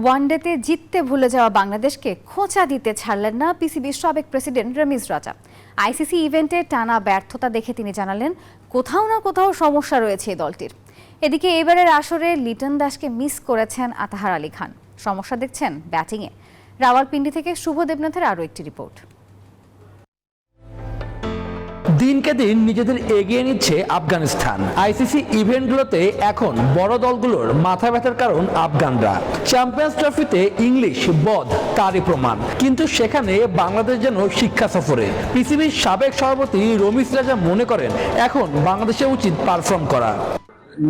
ওয়ানডেতে জিততে ভুলে যাওয়া বাংলাদেশকে খোঁচা দিতে ছাড়লেন না পিসিবির সাবেক প্রেসিডেন্ট রমিজ রাজা। আইসিসি ইভেন্টে টানা ব্যর্থতা দেখে তিনি জানালেন, কোথাও না কোথাও সমস্যা রয়েছে এই দলটির। এদিকে এবারের আসরে লিটন দাসকে মিস করেছেন আতাহার আলী খান। সমস্যা দেখছেন ব্যাটিংয়ে। রাওয়ালপিন্ডি থেকে শুভ দেবনাথের আরও একটি রিপোর্ট। দিনকে দিন নিজেদের এগিয়ে নিচ্ছে আফগানিস্তান। আইসিসি ইভেন্টগুলোতে এখন বড় দলগুলোর মাথা ব্যথার কারণ আফগানরা। চ্যাম্পিয়ন্স ট্রফিতে ইংলিশ বধ তারই প্রমাণ, কিন্তু সেখানে বাংলাদেশ যেন শিক্ষা সফরে। পিসিবির সাবেক সভাপতি রমিজ রাজা মনে করেন এখন বাংলাদেশের উচিত পারফর্ম করা।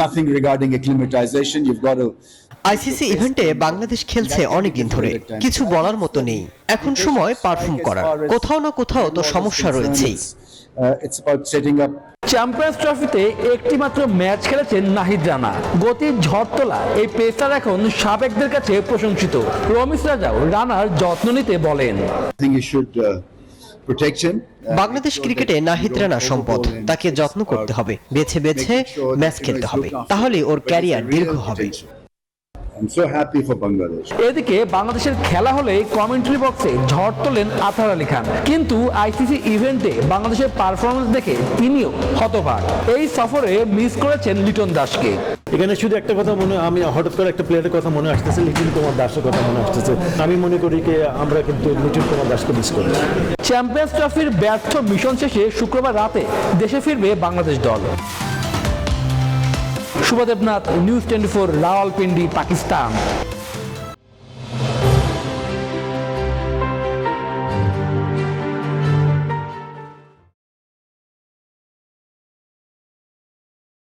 Nothing regarding acclimatization. You've got to. ICC ইভেন্টে বাংলাদেশ খেলছে অনেকদিন ধরে, কিছু বলার মতো নেই। এখন সময় পারফর্ম করার। কোথাও না কোথাও তো সমস্যা রয়েছেই। It's about setting up. Champions ট্রফিতে একটি মাত্র ম্যাচ খেলেছেন নাহিদ রানা। গতির ঝড় তোলা এই পেসার এখন সাবেকদের কাছে প্রশংসিত। রমিজ রাজাও রানার যত্ন নিতে বলেন। I think you should protect him. Bangladesh ক্রিকেটে নাহিদ রানা সম্পদ, তাকে যত্ন করতে হবে, বেছে বেছে ম্যাচ খেলতে হবে, তাহলে ওর ক্যারিয়ার দীর্ঘ হবে। I'm so happy for Bangladesh. এদিকে বাংলাদেশের খেলা হলে কমেন্ট্রি বক্সে ঝড় তোলেন আতাহার আলী খান, কিন্তু আইসিসি ইভেন্টে বাংলাদেশের পারফরমেন্স দেখে তিনিও হতবাক। এই সফরে মিস করেছেন লিটন দাসকে। এখানে শুধু একটা কথা আমি হঠাৎ করে একটা প্লেয়ারের কথা মনে আসতেছে, লিটন কুমার দাসের কথা মনে আসতেছে। আমি মনে করি যে আমরা কিন্তু লিটন কুমার দাসকে মিস করি। চ্যাম্পিয়ন্স ট্রফির ব্যর্থ মিশন শেষে শুক্রবার রাতে দেশে ফিরবে বাংলাদেশ দল। শুভ দেবনাথ, নিউজ 24, রাওয়ালপিন্ডি, পাকিস্তান।